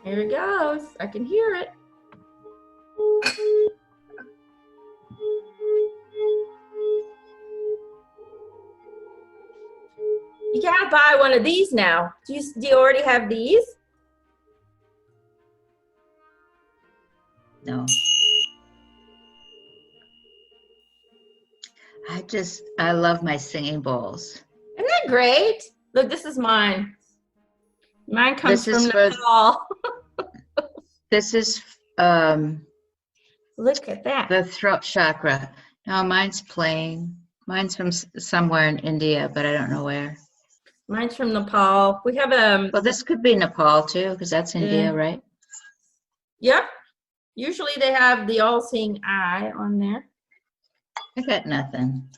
Here it goes. I can hear it. You gotta buy one of these now. Do you already have these? No. I love my singing bowls. Isn't that great? Look, this is mine. Mine comes from Nepal. This is look at that. The throat chakra. No, mine's plain. Mine's from somewhere in India, but I don't know where. Mine's from Nepal. We have well, this could be Nepal too, because that's India, right? Yep. Usually they have the all-seeing eye on there. I got nothing.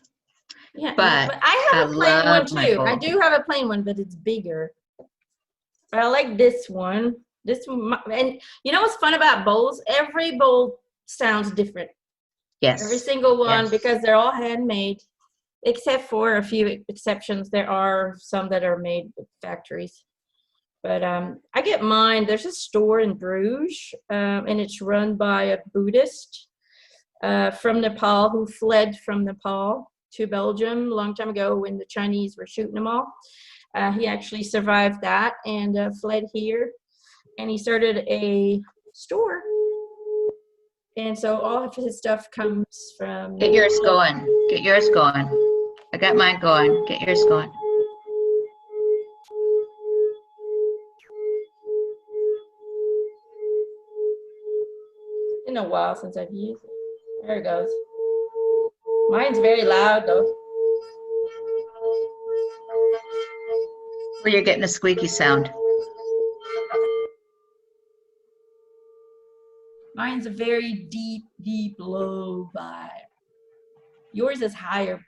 Yeah, but I have a plain one too. bowl. I do have a plain one, but it's bigger. But I like this one. This one, and you know what's fun about bowls? Every bowl sounds different. Yes. Every single one, because they're all handmade, except for a few exceptions. There are some that are made with factories. But I get mine. There's a store in Bruges, and it's run by a Buddhist from Nepal who fled from Nepal to Belgium a long time ago when the Chinese were shooting them all. He actually survived that and fled here, and he started a store. And so all of his stuff comes from... Get yours going. Get yours going. I got mine going. Get yours going. It's been a while since I've used it. There it goes. Mine's very loud though. Well, you're getting a squeaky sound. Mine's a very deep, deep, low vibe. Yours is higher,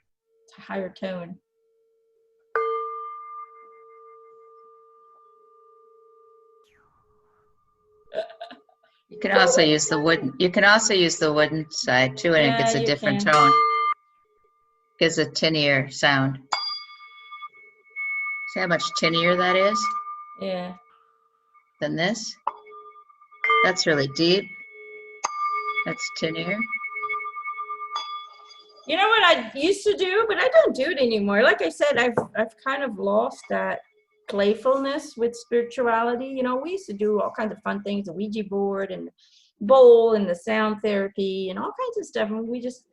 higher tone. You can also use the wooden. You can also use the wooden side too, and it gets a different tone. Gives a tinnier sound. See how much tinnier that is? Yeah. Than this. That's really deep. That's tinnier. You know what I used to do, but I don't do it anymore. Like I said, I've kind of lost that playfulness with spirituality. You know, we used to do all kinds of fun things, the Ouija board and bowl and the sound therapy and all kinds of stuff. And we just,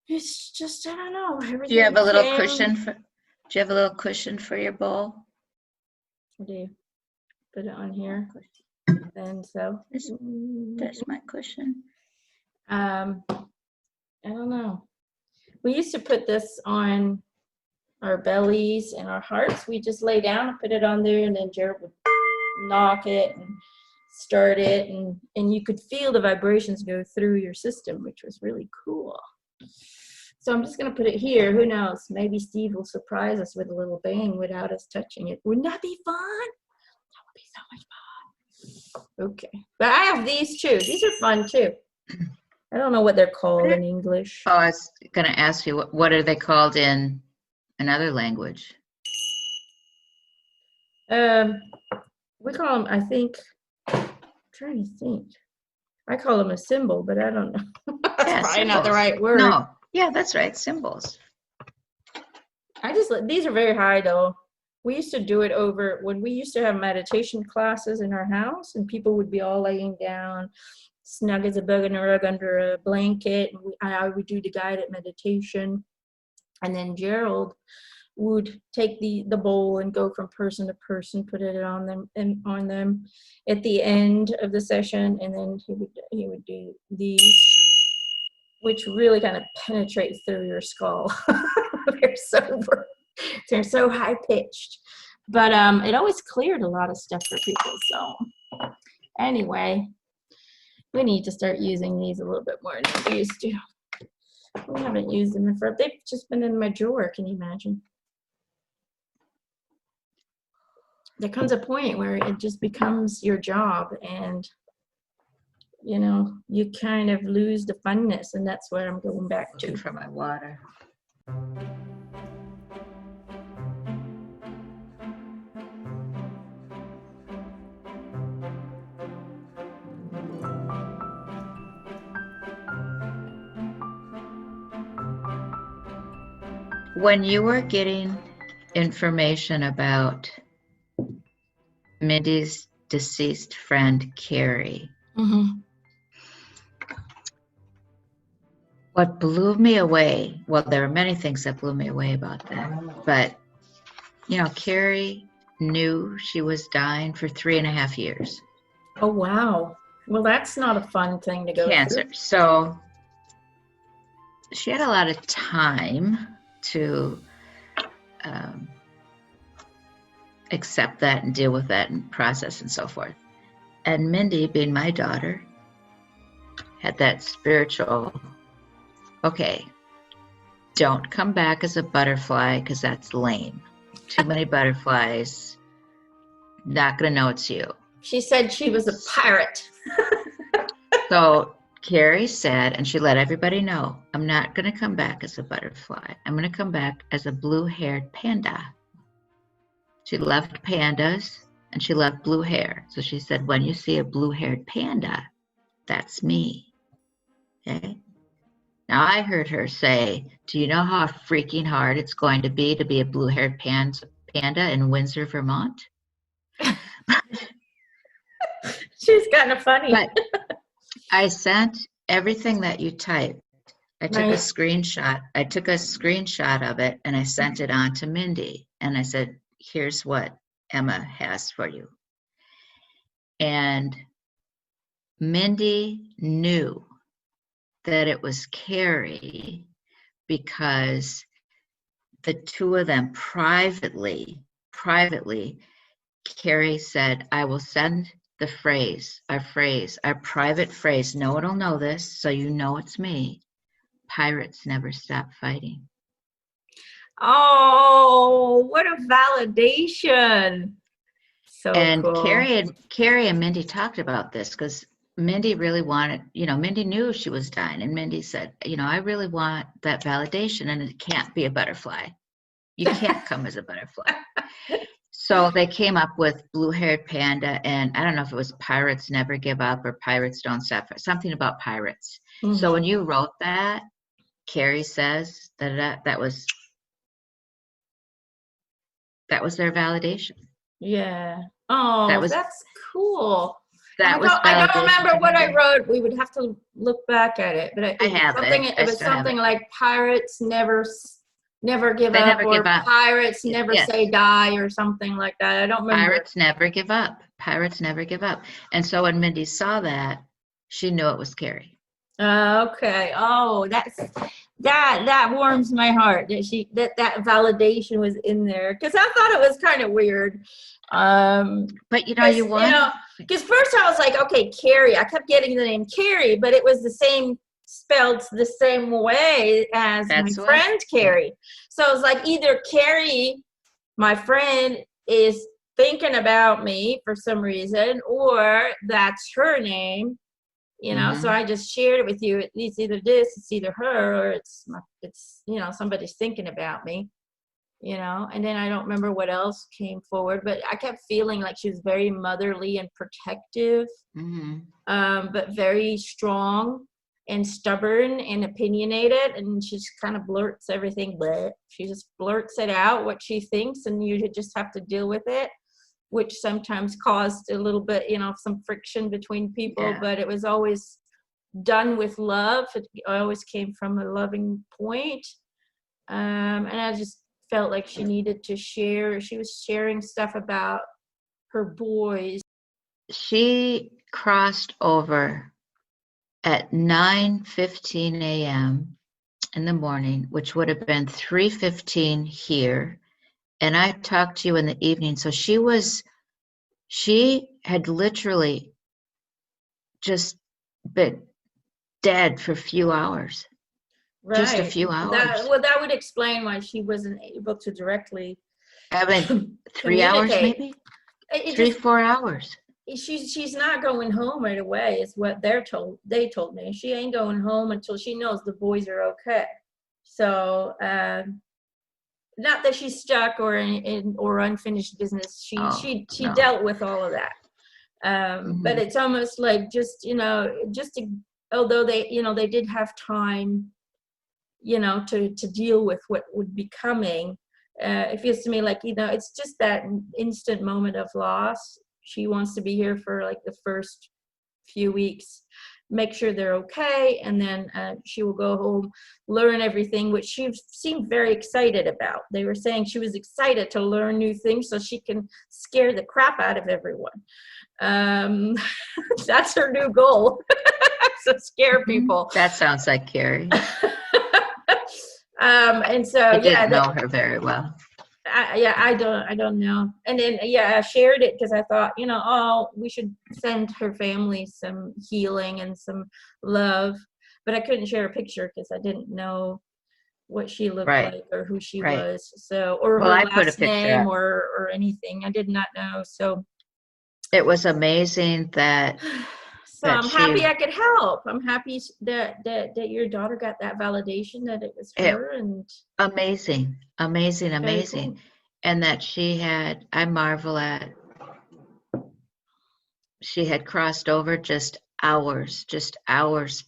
it's just, I don't know. Do you have a little cushion for? Do you have a little cushion for your bowl? I do. Put it on here. And so. That's my cushion. I don't know. We used to put this on our bellies and our hearts. We just lay down and put it on there, and then Jared would knock it and start it, and you could feel the vibrations go through your system, which was really cool. So I'm just going to put it here. Who knows? Maybe Steve will surprise us with a little bang without us touching it. Wouldn't that be fun? That would be so much fun. Okay. But I have these too. These are fun too. I don't know what they're called in English. Oh, I was going to ask you, what are they called in another language? We call them, I think, I'm trying to think. I call them a symbol, but I don't know. That's probably not the right word. No, yeah, that's right, symbols. These are very high though. We used to do it over, when we used to have meditation classes in our house, and people would be all laying down, snug as a bug in a rug under a blanket. And I would do the guided meditation. And then Gerald would take the bowl and go from person to person, put it on them and on them at the end of the session. And then he would do these, which really kind of penetrates through your skull. They're so high pitched, but it always cleared a lot of stuff for people. So anyway, we need to start using these a little bit more than we used to. We haven't used them in forever. They've just been in my drawer. Can you imagine? There comes a point where it just becomes your job, and you know, you kind of lose the funness, and that's where I'm going back to. For my water. When you were getting information about Mindy's deceased friend, Carrie, Mm-hmm. what blew me away, well, there were many things that blew me away about that, but, you know, Carrie knew she was dying for 3.5 years. Oh, wow. Well, that's not a fun thing to go Cancer. through. So she had a lot of time to accept that and deal with that and process and so forth. And Mindy, being my daughter, had that spiritual, okay, don't come back as a butterfly because that's lame. Too many butterflies, not going to know it's you. She said she was a pirate. So Carrie said, and she let everybody know, I'm not going to come back as a butterfly. I'm going to come back as a blue-haired panda. She loved pandas and she loved blue hair. So she said, when you see a blue-haired panda, that's me. Okay. Now I heard her say, do you know how freaking hard it's going to be a blue-haired panda in Windsor, Vermont? She's kind of funny. But I sent everything that you typed. I took a Right. screenshot. I took a screenshot of it and I sent it on to Mindy. And I said, here's what Emma has for you. And Mindy knew that it was Carrie because the two of them privately, Carrie said, I will send the phrase, our private phrase. No one will know this, so you know it's me. Pirates never stop fighting. Oh, what a validation. So And cool. Carrie and Mindy talked about this because Mindy really wanted, you know, Mindy knew she was dying. And Mindy said, you know, I really want that validation and it can't be a butterfly. You can't come as a butterfly. So they came up with blue-haired panda, and I don't know if it was pirates never give up or pirates don't suffer, something about pirates. Mm-hmm. So when you wrote that, Carrie says that was their validation. Yeah. Oh, that's cool. That was I don't remember what I validation. wrote. We would have to look back at it, but I have something. it. It was something like pirates never give They up, never or give up. pirates never Yes. say die, or something like that. I don't remember. Pirates never give up. Pirates never give up. And so when Mindy saw that, she knew it was Carrie. Okay. Oh, that warms my heart that that validation was in there, because I thought it was kind of weird. But you know, because first I was like, okay, Carrie. I kept getting the name Carrie, but it was the same, spelled the same way as my friend Carrie. So it was like either Carrie, my friend, is thinking about me for some reason, or that's her name. You know, so I just shared it with you. It's either this, it's either her, or it's you know, somebody's thinking about me, you know. And then I don't remember what else came forward, but I kept feeling like she was very motherly and protective, but very strong and stubborn and opinionated. And she just kind of blurts everything, but she just blurts it out what she thinks, and you just have to deal with it, which sometimes caused a little bit, you know, some friction between people. Yeah. But it was always done with love. It always came from a loving point. And I just felt like she needed to share. She was sharing stuff about her boys. She crossed over at 9:15 a.m. in the morning, which would have been 3:15 here. And I talked to you in the evening. So she had literally just been dead for a few hours. Right. Just a few hours. That would explain why she wasn't able to directly. I mean, 3 hours maybe? 4 hours. She's not going home right away, is what they told me. She ain't going home until she knows the boys are okay. So, not that she's stuck or or unfinished business. She dealt with all of that. But it's almost like just, you know, although they, you know, they did have time, you know, to deal with what would be coming. It feels to me like, you know, it's just that instant moment of loss. She wants to be here for like the first few weeks, make sure they're okay, and then she will go home, learn everything, which she seemed very excited about. They were saying she was excited to learn new things so she can scare the crap out of everyone. That's her new goal. So scare people. That sounds like Carrie. And so I didn't know her very well. I don't know. And then I shared it because I thought, you know, oh, we should send her family some healing and some love, but I couldn't share a picture because I didn't know what she looked like or who she was. So, or her last name or anything. I did not know. So it was amazing that. So I'm happy I could help. I'm happy that your daughter got that validation that it was her. And amazing. Cool. And that she had, I marvel at, she had crossed over just hours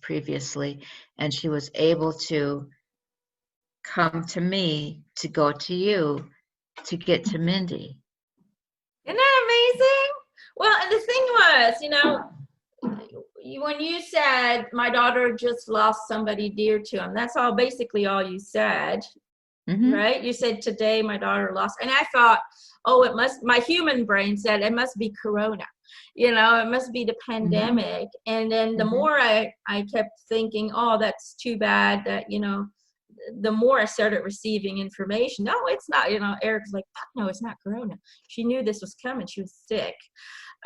previously, and she was able to come to me, to go to you, to get to Mindy. Isn't that amazing? Well, and the thing was, you know, when you said my daughter just lost somebody dear to him, that's basically all you said, right? You said today my daughter lost, and I thought, oh, my human brain said it must be Corona, you know, it must be the pandemic. And then the more I kept thinking, oh, that's too bad that, you know, the more I started receiving information. No, it's not, you know, Eric's like, fuck no, it's not Corona. She knew this was coming. She was sick.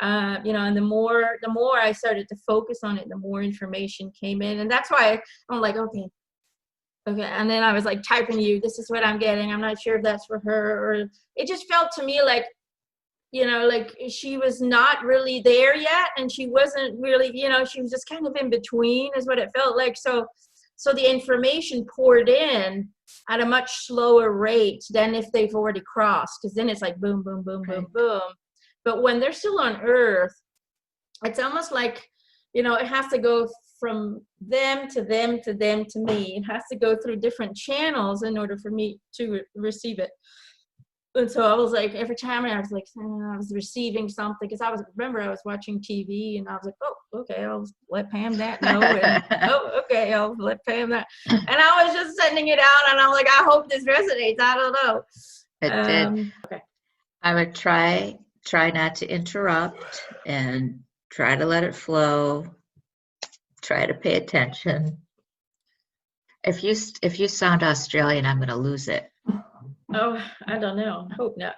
You know, and the more I started to focus on it, the more information came in. And that's why I'm like, okay. And then I was like typing to you, this is what I'm getting. I'm not sure if that's for her, or it just felt to me like, you know, like she was not really there yet. And she wasn't really, you know, she was just kind of in between is what it felt like. So the information poured in at a much slower rate than if they've already crossed. Because then it's like boom, boom, boom, boom, boom. But when they're still on Earth, it's almost like, you know, it has to go from them to them to them to me. It has to go through different channels in order for me to receive it. And so I was like, every time I was like, I was receiving something, because I was watching TV, and I was like, oh, okay, I'll let Pam that know. And, oh, okay, I'll let Pam that. And I was just sending it out, and I'm like, I hope this resonates. I don't know. It did. Okay. I would try not to interrupt and try to let it flow. Try to pay attention. If you sound Australian, I'm going to lose it. Oh, I don't know. I hope not.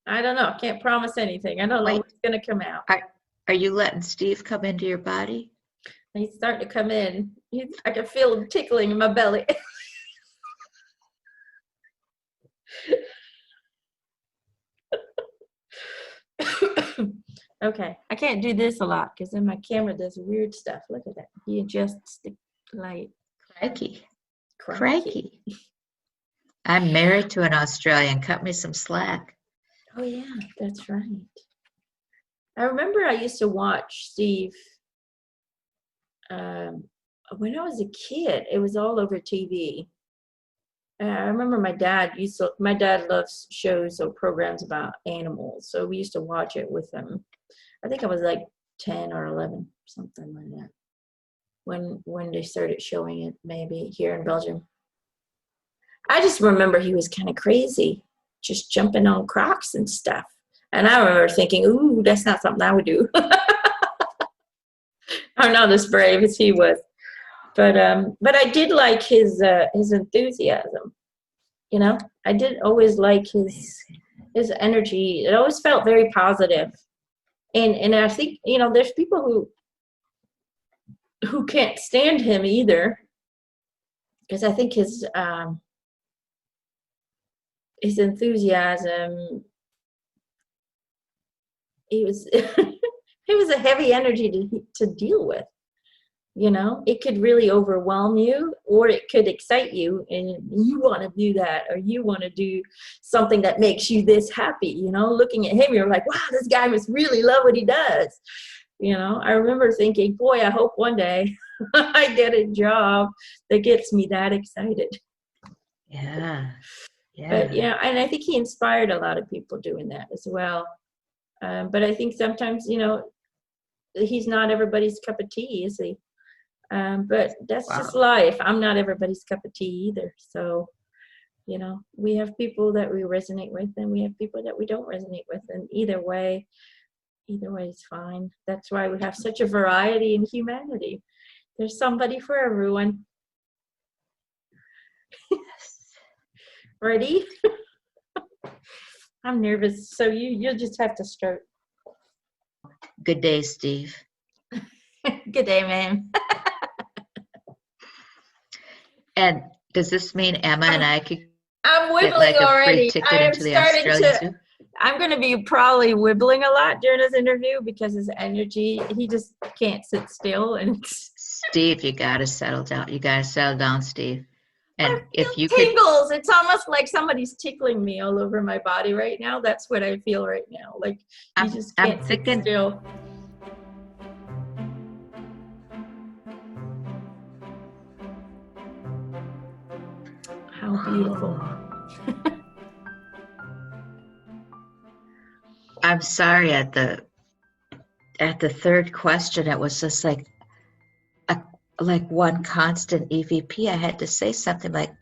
I don't know. Can't promise anything. I don't know what's going to come out. Are you letting Steve come into your body? He's starting to come in. I can feel him tickling in my belly. Okay. I can't do this a lot because then my camera does weird stuff. Look at that. He adjusts the light. Crikey. I'm married to an Australian. Cut me some slack. Oh, yeah, that's right. I remember I used to watch Steve when I was a kid. It was all over TV. I remember my dad loves shows or programs about animals, so we used to watch it with him. I think I was like 10 or 11, something like that, when they started showing it, maybe here in Belgium. I just remember he was kind of crazy, just jumping on crocs and stuff. And I remember thinking, ooh, that's not something I would do. I'm not as brave as he was. But I did like his enthusiasm. You know, I did always like his energy. It always felt very positive. And I think, you know, there's people who can't stand him either, because I think his enthusiasm, he was a heavy energy to deal with. You know, it could really overwhelm you, or it could excite you, and you want to do that, or you want to do something that makes you this happy. You know, looking at him, you're like, wow, this guy must really love what he does. You know, I remember thinking, boy, I hope one day I get a job that gets me that excited. Yeah. But Yeah. yeah, and I think he inspired a lot of people doing that as well. But I think sometimes, he's not everybody's cup of tea, is he? But that's just Wow. life. I'm not everybody's cup of tea either. So, we have people that we resonate with and we have people that we don't resonate with. And either way is fine. That's why we have such a variety in humanity. There's somebody for everyone. Yes. Ready? I'm nervous. So you'll just have to start. Good day, Steve. Good day, ma'am. And does this mean Emma and I could I'm get wibbling like a free already. ticket I am into the starting Australian to. Zoo? I'm going to be probably wibbling a lot during this interview because his energy, he just can't sit still. And Steve, you gotta settle down. You gotta settle down, Steve. I And if you feel could, tingles. It's almost like somebody's tickling me all over my body right now. That's what I feel right now. Like he just I'm can't sit thinking, still. How beautiful. I'm sorry, at the third question, it was just like one constant EVP. I had to say something like,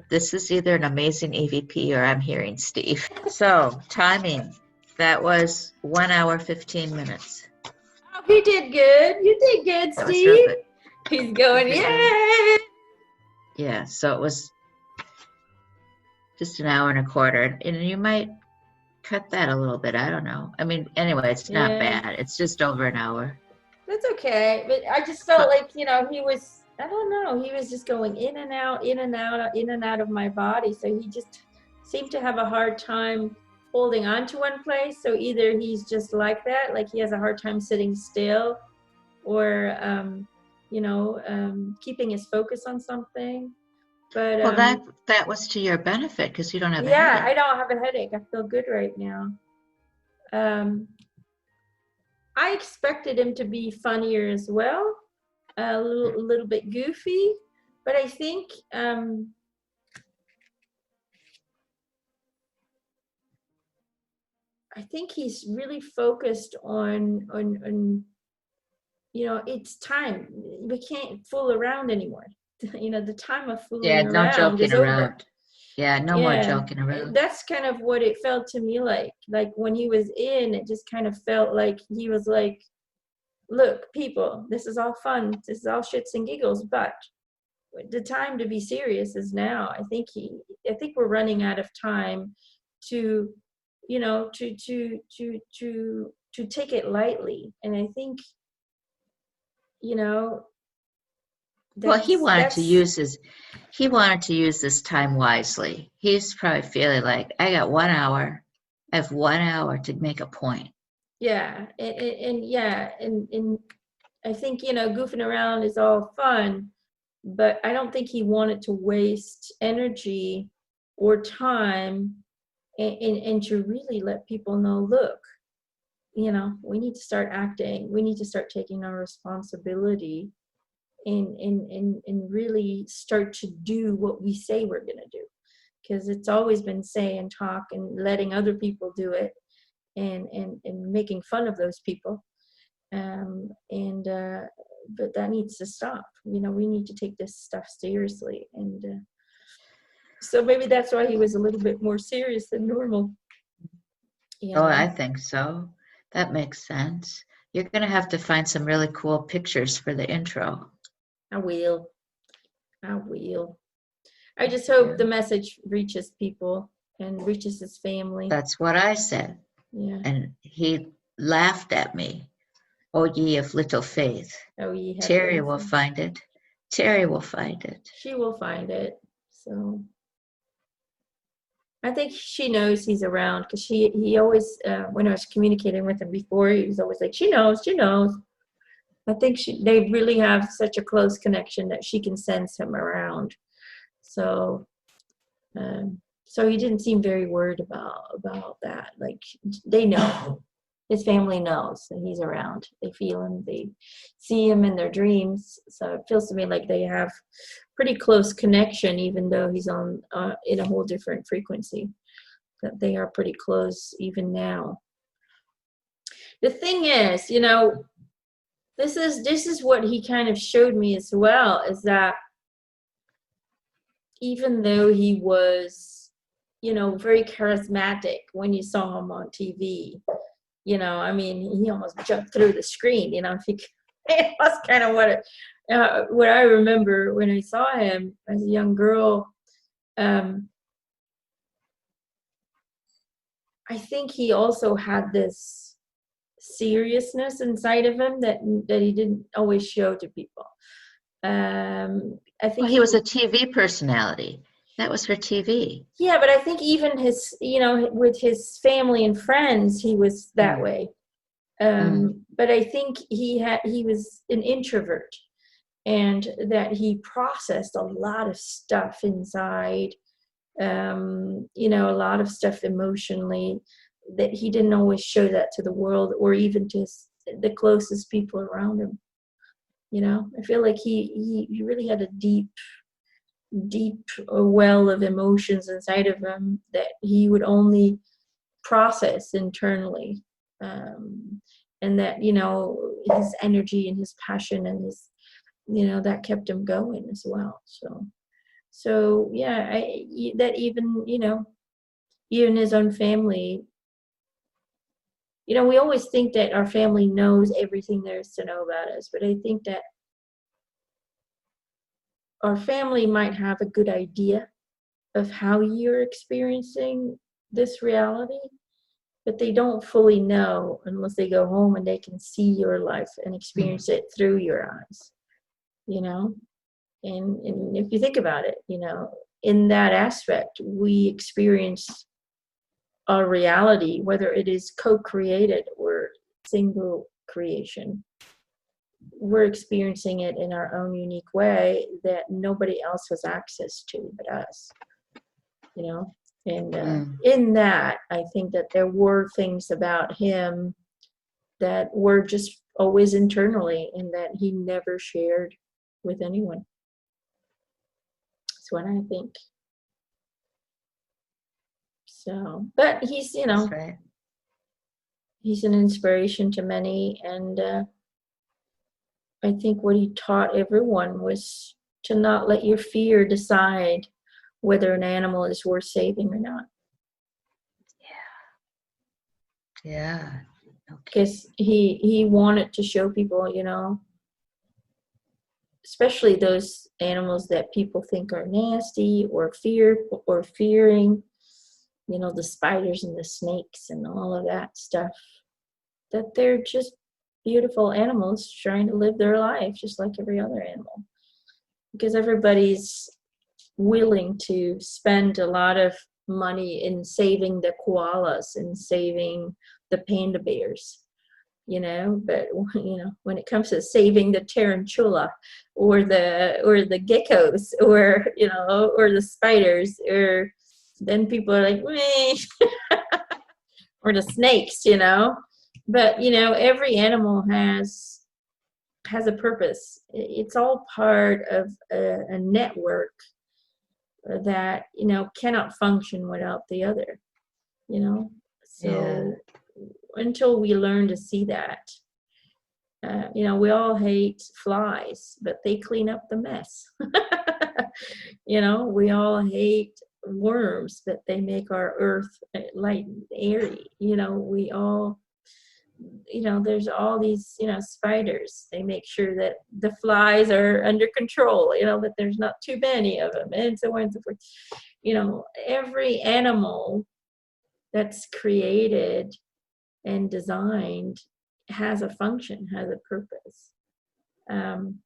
this is either an amazing EVP or I'm hearing Steve. So timing, that was 1 hour, 15 minutes. Oh, he did good. You did good, That was real Steve. good. He's going, Okay, yeah. yeah, so it was just an hour and a quarter. And you might cut that a little bit. I don't know. I mean, anyway, it's not Yeah, bad. It's just over an hour. that's okay. But I just felt like, he was, I don't know, he was just going in and out, in and out, in and out of my body. So he just seemed to have a hard time holding on to one place. So either he's just like that, like he has a hard time sitting still, or, keeping his focus on something. But Well, that was to your benefit because you don't have a yeah, I headache. don't have a headache. I feel good right now. Um, I expected him to be funnier as well, a little bit goofy, but I think he's really focused on it's time. We can't fool around anymore. The time of Yeah, fooling no around joking is over. around. Yeah, no more Yeah, joking around. that's kind of what it felt to me like. Like when he was in, it just kind of felt like he was like, look, people, this is all fun. This is all shits and giggles, but the time to be serious is now. I think we're running out of time to, to take it lightly. And I think, you know, Well, that's he wanted to use this time wisely. He's probably feeling like, I got 1 hour. I have 1 hour to make a point. yeah. And yeah, and I think, goofing around is all fun, but I don't think he wanted to waste energy or time and to really let people know, look, we need to start acting. We need to start taking our responsibility and really start to do what we say we're going to do. Because it's always been say and talk and letting other people do it and making fun of those people. But that needs to stop. We need to take this stuff seriously. And so maybe that's why he was a little bit more serious than normal. Oh, I think so. That makes sense. You're going to have to find some really cool pictures for the intro. I will. I just hope the message reaches people and reaches his family. That's what I said. Yeah. And he laughed at me. Oh, ye of little faith. Oh, ye have Terry faith. will find it. Terry will find it. She will find it. So I think she knows he's around because he always, when I was communicating with him before, he was always like, she knows. I think they really have such a close connection that she can sense him around. So, so he didn't seem very worried about that. Like they know. his family knows that he's around. They feel him, they see him in their dreams. So it feels to me like they have pretty close connection, even though he's on in a whole different frequency. That they are pretty close even now. The thing is, you know, this is what he kind of showed me as well, is that even though he was, you know, very charismatic when you saw him on TV, you know, I mean, he almost jumped through the screen, you know. It was kind of what I remember when I saw him as a young girl. I think he also had this seriousness inside of him that he didn't always show to people. I think Well, he was a TV personality. That was for TV. Yeah, but I think even his, you know, with his family and friends, he was that way. But I think he was an introvert, and that he processed a lot of stuff inside, you know, a lot of stuff emotionally, that he didn't always show that to the world or even to the closest people around him. You know, I feel like he really had a deep well of emotions inside of him that he would only process internally, and that, you know, his energy and his passion and his, you know, that kept him going as well. So yeah, that even, you know, even his own family, you know, we always think that our family knows everything there is to know about us, but I think that our family might have a good idea of how you're experiencing this reality, but they don't fully know unless they go home and they can see your life and experience it through your eyes, you know. And if you think about it, you know, in that aspect, we experience our reality, whether it is co-created or single creation. We're experiencing it in our own unique way that nobody else has access to but us, you know. And in that, I think that there were things about him that were just always internally and that he never shared with anyone. That's what I think. So, but he's, you know, Right. he's an inspiration to many, and I think what he taught everyone was to not let your fear decide whether an animal is worth saving or not. Yeah. Okay. Because he wanted to show people, you know, especially those animals that people think are nasty or fearing, you know, the spiders and the snakes and all of that stuff, that they're just beautiful animals trying to live their life just like every other animal. Because everybody's willing to spend a lot of money in saving the koalas and saving the panda bears, you know, but, you know, when it comes to saving the tarantula or the geckos, or, you know, or the spiders, or then people are like, meh. Or the snakes, you know. But, you know, every animal has a purpose. It's all part of a network that, you know, cannot function without the other, you know. So until we learn to see that, you know, we all hate flies, but they clean up the mess. You know, we all hate worms, but they make our earth light and airy. You know, we all, you know, there's all these, you know, spiders. They make sure that the flies are under control, you know, that there's not too many of them, and so on and so forth. You know, every animal that's created and designed has a function, has a purpose, and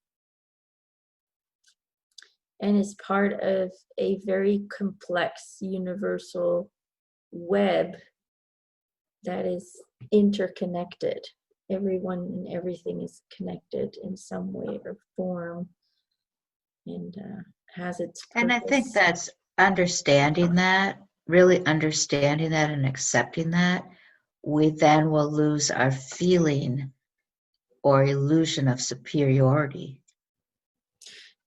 is part of a very complex universal web that is interconnected. Everyone and everything is connected in some way or form, and has its purpose. And I think that's understanding that, really understanding that and accepting that, we then will lose our feeling or illusion of superiority.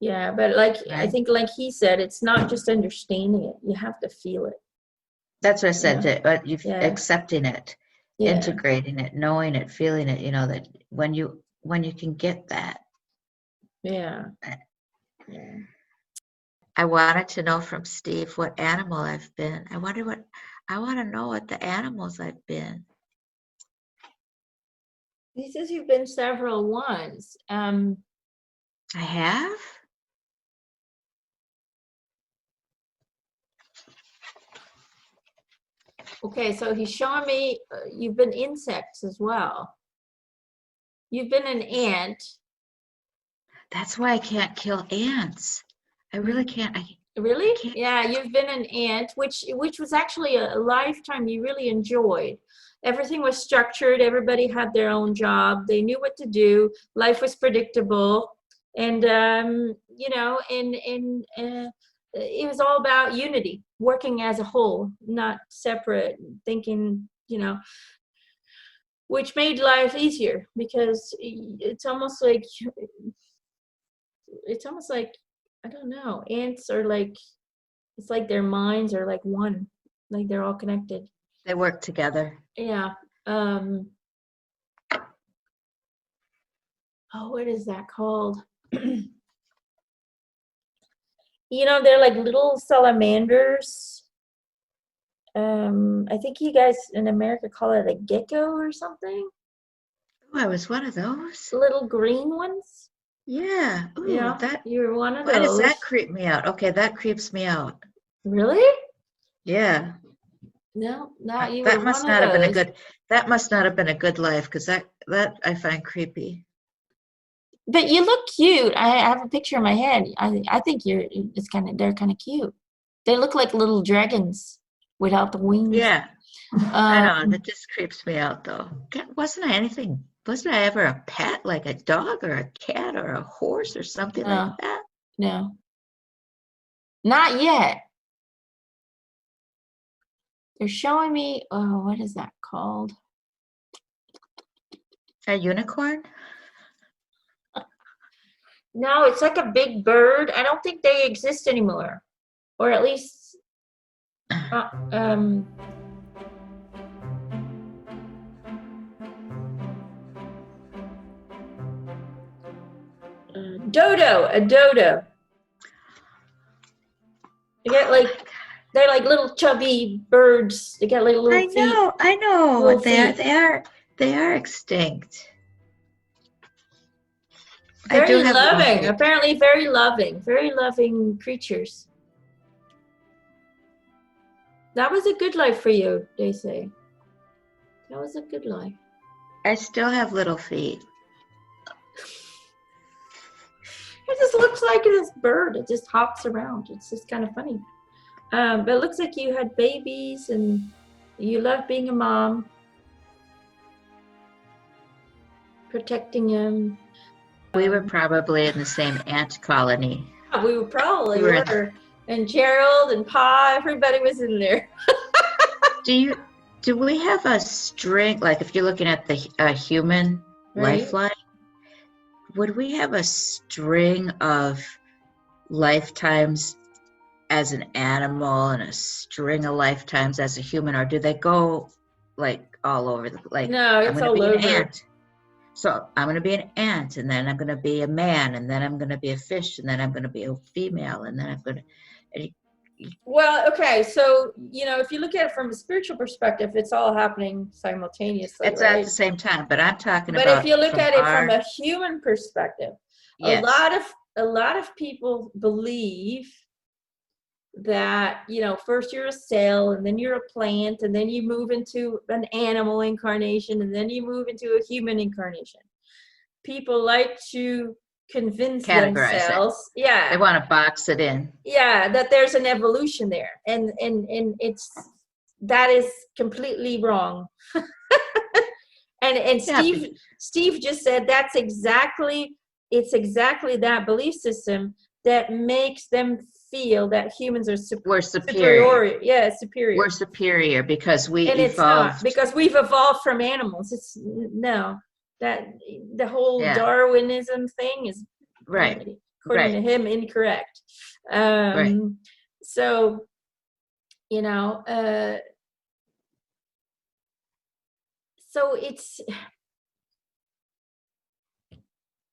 Yeah, but like I Right. think like he said, it's not just understanding it. You have to feel it. That's what I said, Yeah. but you Yeah. accepting it, Yeah. integrating it, knowing it, feeling it, that when you can get that. Yeah. Yeah. I wanted to know from Steve what animal I've been. I want to know what the animals I've been. He says you've been several ones. I have? Okay, so he's showing me you've been insects as well. You've been an ant. That's why I can't kill ants. I really can't. I Really? can't. Yeah, you've been an ant, which was actually a lifetime you really enjoyed. Everything was structured. Everybody had their own job. They knew what to do. Life was predictable, and it was all about unity, working as a whole, not separate, thinking, which made life easier because it's almost like I don't know. Ants are like it's like their minds are like one, like they're all connected. They work together. Yeah. Oh, what is that called? They're like little salamanders. I think you guys in America call it a gecko or something. Oh, I was one of those. Little green ones. Yeah. Ooh, Yeah, that. you're one of Why does those. that creep me out? Okay, that creeps me out. Really? Yeah. No, not you were That one must of not have been a those. good. That must not have been a good life, because that I find creepy. But you look cute. I have a picture in my head. I think they're kind of cute. They look like little dragons without the wings. Yeah, I know. Um, That just creeps me out, though. Wasn't I anything? Wasn't I ever a pet, like a dog or a cat or a horse or something like no, that? no, not yet. They're showing me. Oh, what is that called? A unicorn? No, it's like a big bird. I don't think they exist anymore, or at least, uh, um, dodo. A dodo. They get like they're like little chubby birds. They got like little feet. I know. Little They are. feet. They are extinct. I do Very have little loving. feet. Apparently, very loving creatures. That was a good life for you, they say. That was a good life. I still have little feet. It just looks like this bird. It just hops around. It's just kind of funny. But it looks like you had babies and you love being a mom, protecting them. We were probably in the same ant colony. We probably We were in- were. And Gerald and Pa, everybody was in there. Do we have a string, like if you're looking at the human Right? lifeline, would we have a string of lifetimes as an animal and a string of lifetimes as a human, or do they go like all over No, I'm it's going to all be an over. ant. So I'm going to be an ant, and then I'm going to be a man, and then I'm going to be a fish, and then I'm going to be a female, and then I'm going to. Well, okay, so if you look at it from a spiritual perspective, it's all happening simultaneously, It's right? at the same time, but I'm talking But about. if you look from at it our, from a human perspective, yes. a lot of people believe that first you're a cell, and then you're a plant, and then you move into an animal incarnation, and then you move into a human incarnation. People like to convince Categorize themselves, They want to box it in. that there's an evolution there, and that is completely wrong. and Steve just said it's exactly that belief system that makes them feel that humans are We're superior. superior. Yeah, superior. We're superior because we And it's not, evolved. because we've evolved from animals. It's no, that the whole Yeah. Darwinism thing is Right. according Right. to him, incorrect. Right. So, you know, so it's,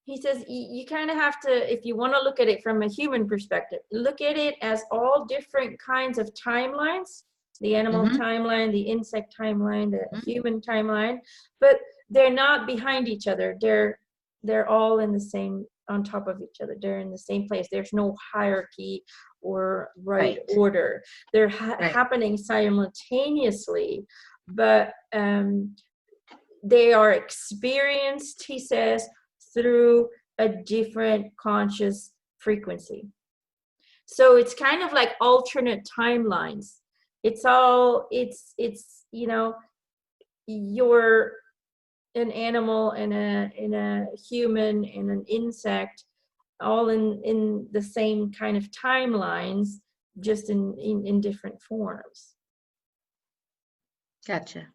he says you kind of have to, if you want to look at it from a human perspective, look at it as all different kinds of timelines, the animal timeline, the insect timeline, the human timeline, but they're not behind each other. They're all in the same, on top of each other. They're in the same place. There's no hierarchy or right order. They're happening simultaneously, but they are experienced, he says, through a different conscious frequency. So it's kind of like alternate timelines. It's all, it's you know, you're an animal and a human and an insect, all in the same kind of timelines, just in different forms. Gotcha.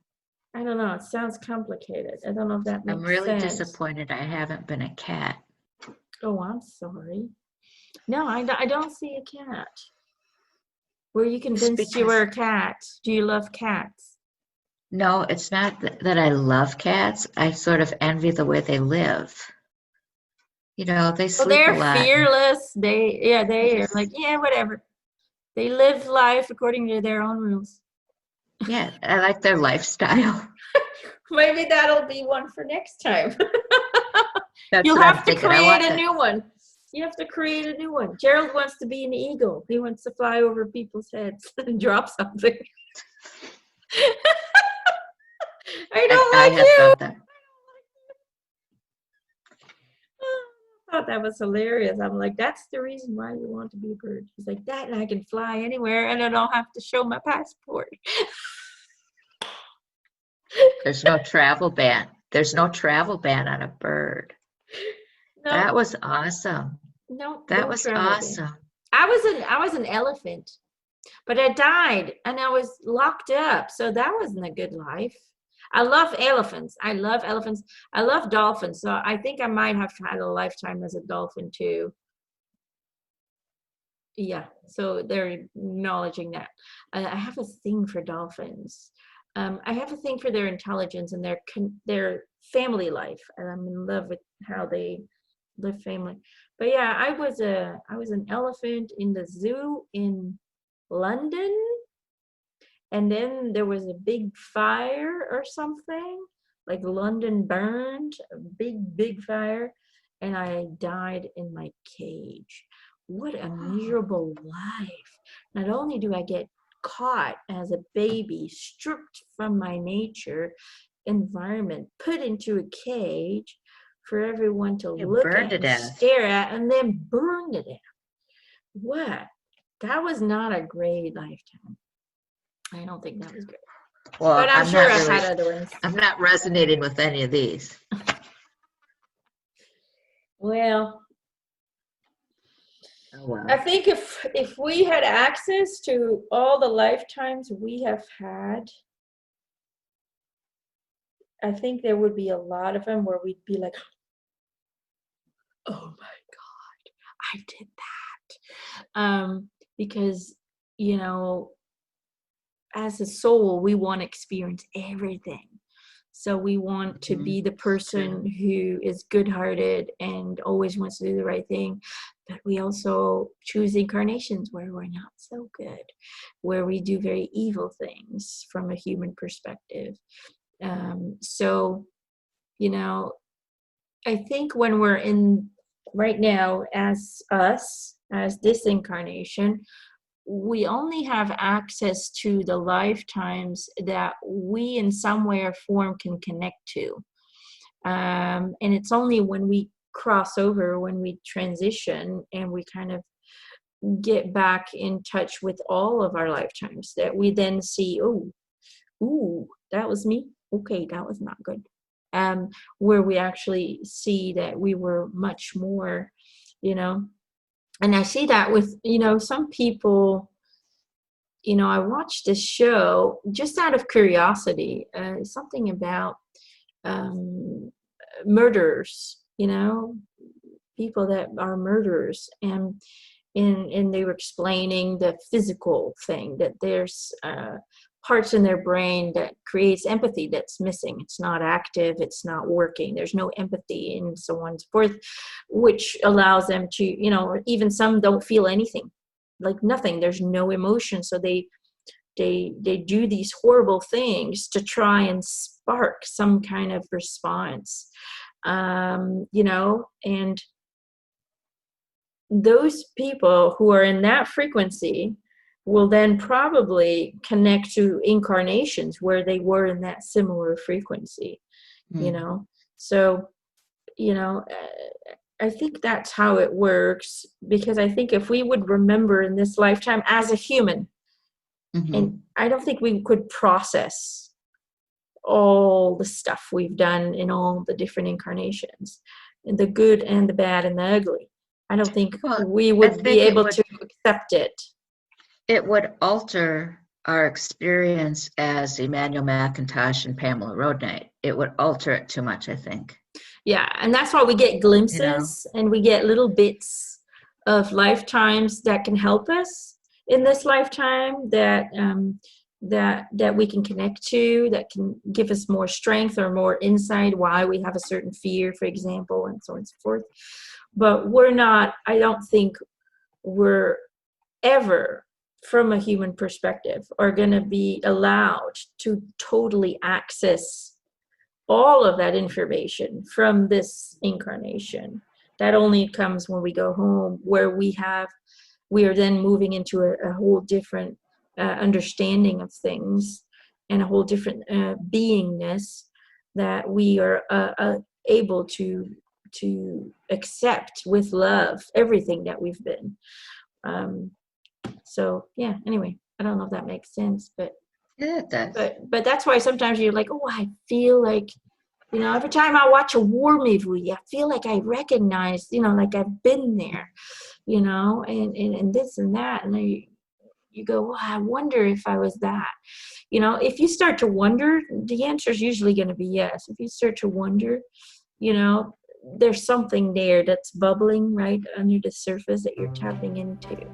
I don't know. It sounds complicated. I don't know if that makes sense. I'm really disappointed I haven't been a cat. Oh, I'm sorry. No, I don't see a cat. Were you convinced you were a cat? Do you love cats? No, it's not that I love cats. I sort of envy the way they live. You know, they sleep a lot. They're fearless. They are like, yeah, whatever. They live life according to their own rules. Yeah, I like their lifestyle. Maybe that'll be one for next time. That's You'll what I'm have to thinking. create a new one. You have to create a new one. Gerald wants to be an eagle. He wants to fly over people's heads and drop something. I don't like you. Thought that. I thought that was hilarious. I'm like, that's the reason why you want to be a bird. He's like, that, and I can fly anywhere and I don't have to show my passport. There's no travel ban. There's no travel ban on a bird. No, that was awesome. No, that was awesome. Ban. I was an elephant, but I died and I was locked up. So that wasn't a good life. I love elephants. I love elephants. I love dolphins. So I think I might have had a lifetime as a dolphin too. Yeah, so they're acknowledging that. I have a thing for dolphins. I have a thing for their intelligence and their family life, and I'm in love with how they live family. But yeah, I was an elephant in the zoo in London, and then there was a big fire or something, like London burned, a big fire, and I died in my cage. What a miserable life. Not only do I get caught as a baby, stripped from my nature environment, put into a cage for everyone to look at and stare at, and then burned to death. What? That was not a great lifetime. I don't think that was great. Well, but I'm sure I've had other ones. I'm not resonating with any of these. Well, oh, wow. I think if we had access to all the lifetimes we have had, I think there would be a lot of them where we'd be like, oh my God, I did that. Because, you know, as a soul, we want to experience everything. So we want to be the person who is good-hearted and always wants to do the right thing. But we also choose incarnations where we're not so good, where we do very evil things from a human perspective. So, you know, I think when we're in right now as us, as this incarnation, we only have access to the lifetimes that we in some way or form can connect to. And it's only when we cross over, when we transition and we kind of get back in touch with all of our lifetimes, that we then see, ooh, that was me. Okay, that was not good. Where we actually see that we were much more, you know, And I see that with, some people, I watched this show just out of curiosity, something about um, murderers, people that are murderers. And they were explaining the physical thing, that there's parts in their brain that creates empathy that's missing. It's not active, it's not working, there's no empathy, and so on and so forth, which allows them to, even some don't feel anything, like nothing, there's no emotion. So they do these horrible things to try and spark some kind of response, and those people who are in that frequency will then probably connect to incarnations where they were in that similar frequency, so you know I think that's how it works, because I think if we would remember in this lifetime as a human, and I don't think we could process all the stuff we've done in all the different incarnations, and the good and the bad and the ugly. I don't think we would be able to accept it. It would alter our experience as Emanuelle McIntosh and Pamela Roadnight. It would alter it too much, I think. Yeah, and that's why we get glimpses, and we get little bits of lifetimes that can help us in this lifetime, that that we can connect to, that can give us more strength or more insight why we have a certain fear, for example, and so on and so forth. But I don't think we're ever, from a human perspective, are going to be allowed to totally access all of that information from this incarnation. That only comes when we go home, where we are then moving into a whole different understanding of things, and a whole different beingness, that we are able to accept with love everything that we've been. So yeah, anyway, I don't know if that makes sense, but yeah, it does. But that's why sometimes you're like, oh, I feel like, every time I watch a war movie, I feel like I recognize, like I've been there, and this and that. And then you go, well, I wonder if I was that. If you start to wonder, the answer is usually going to be yes. If you start to wonder, there's something there that's bubbling right under the surface that you're tapping into.